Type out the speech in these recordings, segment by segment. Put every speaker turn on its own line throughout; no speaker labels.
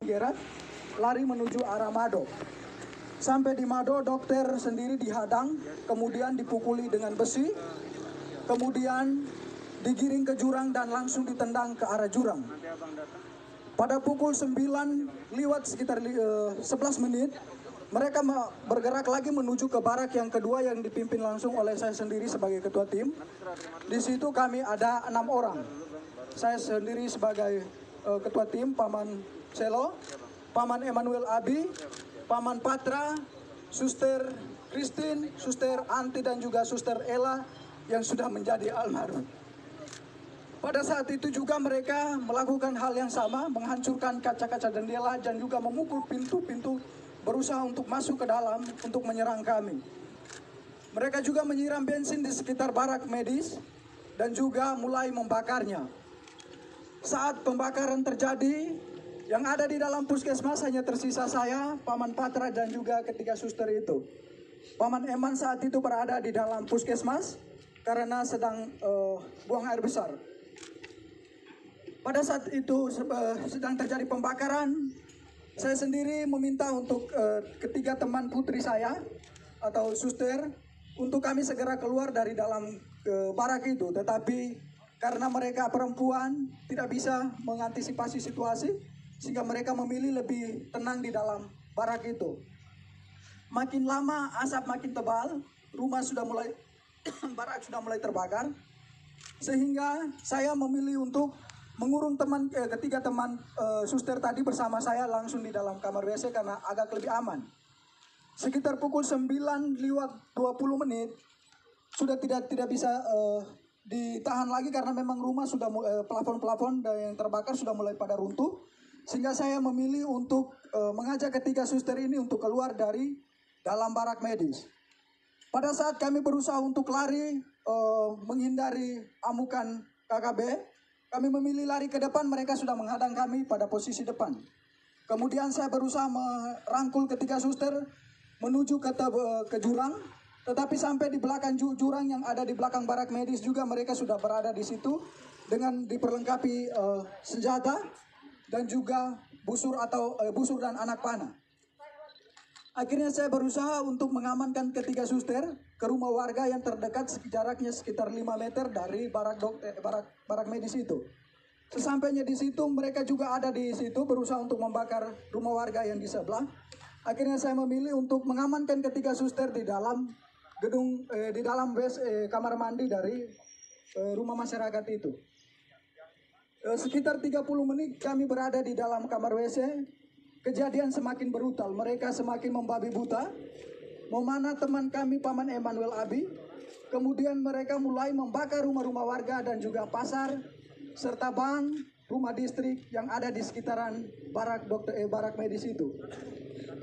Gerard lari menuju arah Mado. Sampai di Mado, dokter sendiri dihadang, kemudian dipukuli dengan besi, kemudian digiring ke jurang dan langsung ditendang ke arah jurang. Pada pukul 9 lewat sekitar 11 menit, mereka bergerak lagi menuju ke barak yang kedua yang dipimpin langsung oleh saya sendiri sebagai ketua tim. Di situ kami ada 6 orang. Saya sendiri sebagai ketua tim, Paman Selo, Paman Emmanuel Abi, Paman Patra, Suster Christine, Suster Anti dan juga Suster Ella yang sudah menjadi almarhum. Pada saat itu juga mereka melakukan hal yang sama, menghancurkan kaca-kaca jendela dan juga memukul pintu-pintu, berusaha untuk masuk ke dalam untuk menyerang kami. Mereka juga menyiram bensin di sekitar barak medis dan juga mulai membakarnya. Saat pembakaran terjadi, yang ada di dalam puskesmas hanya tersisa saya, Paman Patra dan juga ketiga suster itu. Paman Eman saat itu berada di dalam puskesmas karena sedang buang air besar. Pada saat itu sedang terjadi pembakaran, saya sendiri meminta untuk ketiga teman putri saya atau suster untuk kami segera keluar dari dalam barak itu. Tetapi karena mereka perempuan tidak bisa mengantisipasi situasi, sehingga mereka memilih lebih tenang di dalam barak itu. Makin lama asap makin tebal, rumah sudah mulai barak sudah mulai terbakar, sehingga saya memilih untuk mengurung ketiga teman suster tadi bersama saya langsung di dalam kamar WC karena agak lebih aman. Sekitar pukul 9 lewat 20 menit sudah tidak bisa ditahan lagi karena memang rumah sudah plafon-plafon yang terbakar sudah mulai pada runtuh, sehingga saya memilih untuk mengajak ketiga suster ini untuk keluar dari dalam barak medis. Pada saat kami berusaha untuk lari menghindari amukan KKB, kami memilih lari ke depan, mereka sudah menghadang kami pada posisi depan. Kemudian saya berusaha merangkul ketiga suster menuju ke jurang, tetapi sampai di belakang jurang yang ada di belakang barak medis juga mereka sudah berada di situ dengan diperlengkapi senjata dan juga busur dan anak panah. Akhirnya saya berusaha untuk mengamankan ketiga suster ke rumah warga yang terdekat jaraknya sekitar 5 meter dari barak medis itu. Sesampainya di situ mereka juga ada di situ berusaha untuk membakar rumah warga yang di sebelah. Akhirnya saya memilih untuk mengamankan ketiga suster di dalam gedung di dalam kamar mandi dari rumah masyarakat itu. Sekitar 30 menit kami berada di dalam kamar WC. Kejadian semakin brutal, mereka semakin membabi buta, memanah teman kami Paman Emmanuel Abi. Kemudian mereka mulai membakar rumah-rumah warga dan juga pasar, serta bank, rumah distrik yang ada di sekitaran barak medis itu.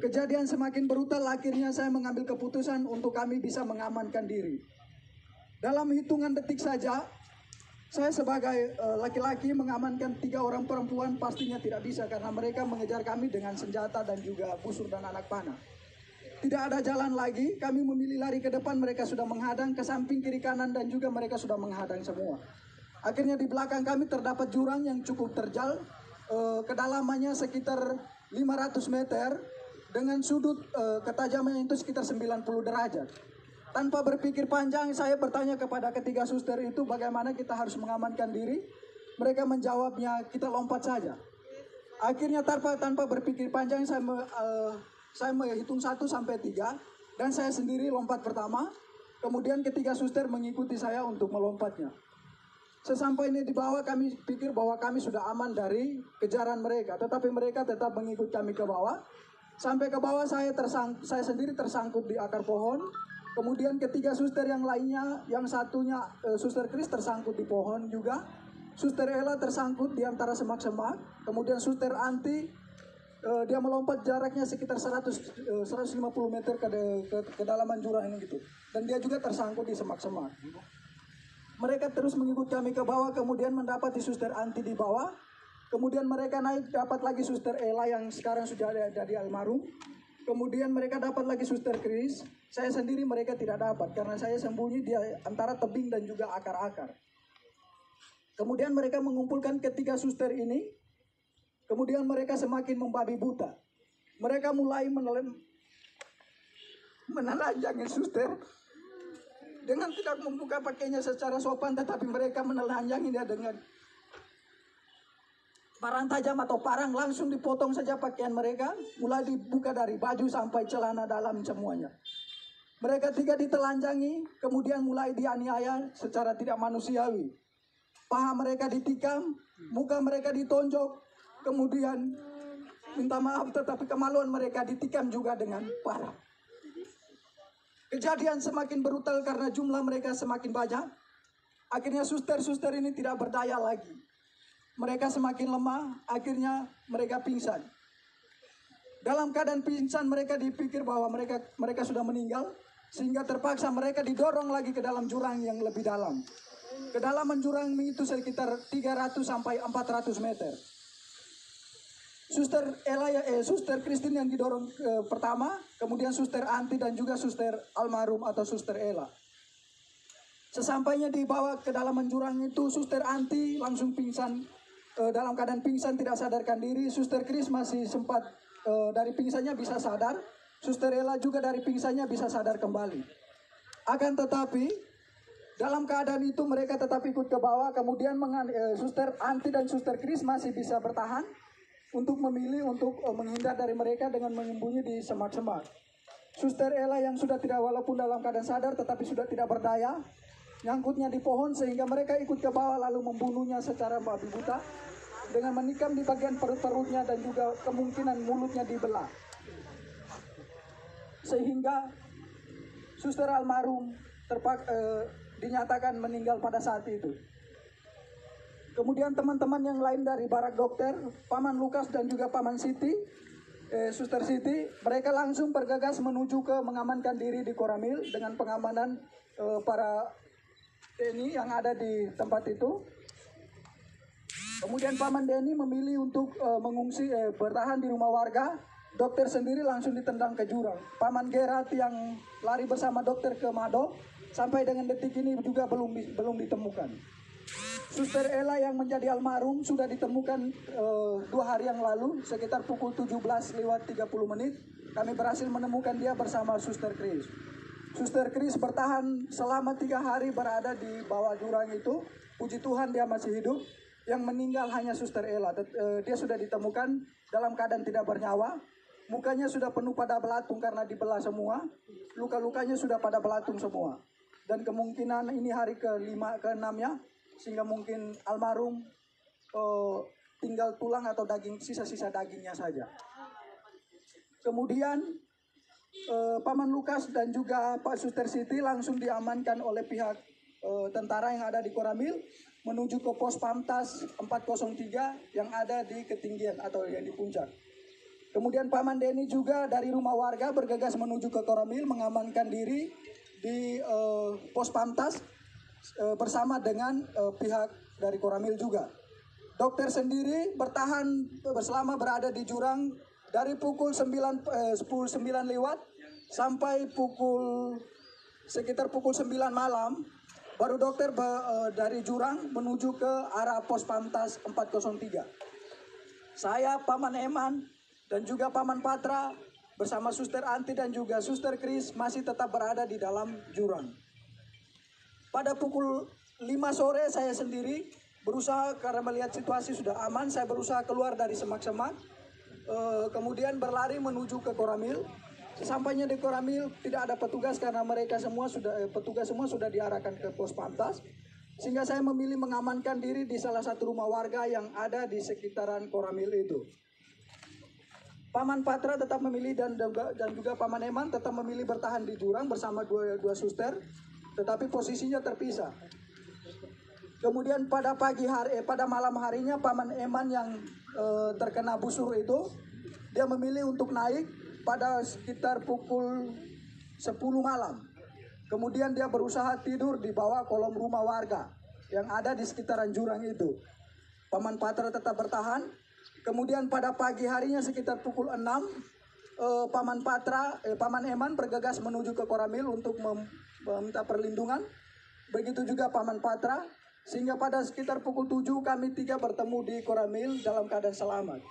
Kejadian semakin brutal, akhirnya saya mengambil keputusan untuk kami bisa mengamankan diri. Dalam hitungan detik saja, saya sebagai laki-laki mengamankan 3 orang perempuan pastinya tidak bisa karena mereka mengejar kami dengan senjata dan juga busur dan anak panah. Tidak ada jalan lagi, kami memilih lari ke depan, mereka sudah menghadang ke samping kiri kanan dan juga mereka sudah menghadang semua. Akhirnya di belakang kami terdapat jurang yang cukup terjal, kedalamannya sekitar 500 meter dengan sudut ketajaman itu sekitar 90 derajat. Tanpa berpikir panjang, saya bertanya kepada ketiga suster itu bagaimana kita harus mengamankan diri. Mereka menjawabnya, kita lompat saja. Akhirnya tanpa berpikir panjang, saya menghitung 1 sampai 3 dan saya sendiri lompat pertama. Kemudian ketiga suster mengikuti saya untuk melompatnya. Sesampainya di bawah kami pikir bahwa kami sudah aman dari kejaran mereka, tetapi mereka tetap mengikut kami ke bawah. Sampai ke bawah saya sendiri tersangkut di akar pohon. Kemudian ketiga suster yang lainnya, yang satunya Suster Chris tersangkut di pohon juga. Suster Ella tersangkut di antara semak-semak. Kemudian Suster Anti, dia melompat jaraknya sekitar 150 meter ke kedalaman jurang ini gitu. Dan dia juga tersangkut di semak-semak. Mereka terus mengikut kami ke bawah, kemudian mendapati Suster Anti di bawah. Kemudian mereka naik, dapat lagi Suster Ella yang sekarang sudah ada di almarhum. Kemudian mereka dapat lagi Suster Chris. Saya sendiri mereka tidak dapat karena saya sembunyi di antara tebing dan juga akar-akar. Kemudian mereka mengumpulkan ketiga suster ini. Kemudian mereka semakin membabi buta. Mereka mulai menelanjangi suster dengan tidak membuka pakainya secara sopan, tetapi mereka menelanjangi dia dengan parang tajam atau parang, langsung dipotong saja pakaian mereka, mulai dibuka dari baju sampai celana dalam semuanya. Mereka tidak ditelanjangi, kemudian mulai dianiaya secara tidak manusiawi. Paha mereka ditikam, muka mereka ditonjok, kemudian minta maaf tetapi kemaluan mereka ditikam juga dengan parah. Kejadian semakin brutal karena jumlah mereka semakin banyak. Akhirnya suster-suster ini tidak berdaya lagi. Mereka semakin lemah, akhirnya mereka pingsan. Dalam keadaan pingsan mereka dipikir bahwa mereka sudah meninggal, sehingga terpaksa mereka didorong lagi ke dalam jurang yang lebih dalam. Kedalaman jurang itu sekitar 300 sampai 400 meter. Suster Christine yang didorong pertama, kemudian Suster Anti dan juga Suster almarhum atau Suster Ella. Sesampainya dibawa ke dalam jurang itu, Suster Anti langsung pingsan, dalam keadaan pingsan tidak sadarkan diri. Suster Chris masih sempat dari pingsannya bisa sadar. Suster Ella juga dari pingsannya bisa sadar kembali. Akan tetapi dalam keadaan itu mereka tetap ikut ke bawah. Kemudian Suster Anti dan Suster Chris masih bisa bertahan untuk memilih untuk menghindar dari mereka dengan menyembunyi di semak-semak. Suster Ella yang sudah tidak, walaupun dalam keadaan sadar tetapi sudah tidak berdaya, nyangkutnya di pohon sehingga mereka ikut ke bawah lalu membunuhnya secara babi buta dengan menikam di bagian perut-perutnya dan juga kemungkinan mulutnya dibelah. Sehingga Suster almarhum dinyatakan meninggal pada saat itu. Kemudian teman-teman yang lain dari barak dokter, Paman Lukas dan juga Paman Siti, Suster Siti, mereka langsung bergegas menuju ke mengamankan diri di Koramil dengan pengamanan para TNI yang ada di tempat itu. Kemudian Paman Denny memilih untuk mengungsi, bertahan di rumah warga. Dokter sendiri langsung ditendang ke jurang. Paman Gerat yang lari bersama dokter ke Mado, sampai dengan detik ini juga belum ditemukan. Suster Ella yang menjadi almarhum sudah ditemukan 2 hari yang lalu, sekitar pukul 17:30 menit. Kami berhasil menemukan dia bersama Suster Chris. Suster Chris bertahan selama 3 hari berada di bawah jurang itu. Puji Tuhan dia masih hidup. Yang meninggal hanya Suster Ella. Dia sudah ditemukan dalam keadaan tidak bernyawa. Mukanya sudah penuh pada belatung karena dibelah semua. Luka-lukanya sudah pada belatung semua. Dan kemungkinan ini hari ke-5, ke-6-nya. Sehingga mungkin almarhum tinggal tulang atau daging, sisa-sisa dagingnya saja. Kemudian Paman Lukas dan juga Pak Suster Siti langsung diamankan oleh pihak tentara yang ada di Koramil menuju ke pos Pamtas 403 yang ada di ketinggian atau yang di puncak. Kemudian Paman Denny juga dari rumah warga bergegas menuju ke Koramil mengamankan diri di pos Pamtas bersama dengan pihak dari Koramil juga. Dokter sendiri bertahan selama berada di jurang dari pukul 9 lewat sampai sekitar pukul 9 malam. Baru dokter dari jurang menuju ke arah pos Pamtas 403. Saya, Paman Eman dan juga Paman Patra bersama Suster Anti dan juga Suster Chris masih tetap berada di dalam jurang. Pada pukul 5 sore saya sendiri berusaha, karena melihat situasi sudah aman, saya berusaha keluar dari semak-semak. Kemudian berlari menuju ke Koramil. Sesampainya di Koramil tidak ada petugas karena petugas semua sudah diarahkan ke pos Pamtas. Sehingga saya memilih mengamankan diri di salah satu rumah warga yang ada di sekitaran Koramil itu. Paman Patra tetap memilih dan juga Paman Eman tetap memilih bertahan di jurang bersama dua suster. Tetapi posisinya terpisah. Kemudian pada malam harinya Paman Eman yang terkena busur itu, dia memilih untuk naik pada sekitar pukul 10 malam. Kemudian dia berusaha tidur di bawah kolom rumah warga yang ada di sekitaran jurang itu. Paman Patra tetap bertahan. Kemudian pada pagi harinya sekitar pukul 6, Paman Eman bergegas menuju ke Koramil untuk meminta perlindungan. Begitu juga Paman Patra. Sehingga pada sekitar pukul 7 kami 3 bertemu di Koramil dalam keadaan selamat.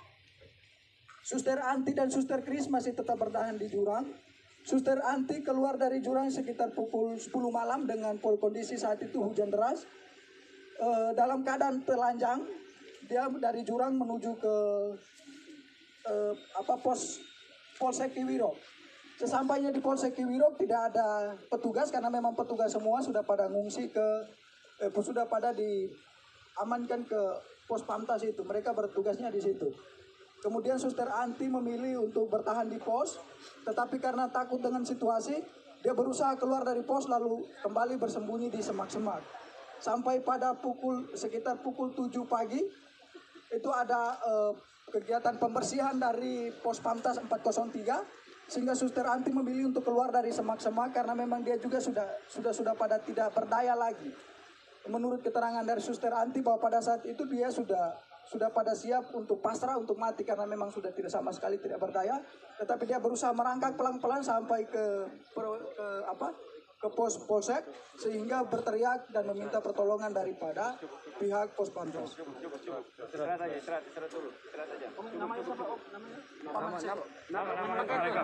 Suster Anti dan Suster Kris masih tetap bertahan di jurang. Suster Anti keluar dari jurang sekitar pukul 10 malam dengan kondisi saat itu hujan deras. Dalam keadaan telanjang, dia dari jurang menuju ke Polsek Kiwirok. Sesampainya di Polsek Kiwirok tidak ada petugas karena memang petugas semua sudah pada ngungsi sudah pada diamankan ke pos Pamtas itu. Mereka bertugasnya di situ. Kemudian Suster Anti memilih untuk bertahan di pos, tetapi karena takut dengan situasi, dia berusaha keluar dari pos lalu kembali bersembunyi di semak-semak. Sampai pada sekitar pukul 7 pagi, itu ada kegiatan pembersihan dari pos Pamtas 403, sehingga Suster Anti memilih untuk keluar dari semak-semak karena memang dia juga sudah pada tidak berdaya lagi. Menurut keterangan dari Suster Anti bahwa pada saat itu dia sudah pada siap untuk pasrah, untuk mati karena memang sudah tidak sama sekali tidak berdaya, tetapi dia berusaha merangkak pelan-pelan sampai ke pos polsek sehingga berteriak dan meminta pertolongan daripada pihak pos Pamtas. Istirahat dulu. Namanya siapa? Namanya?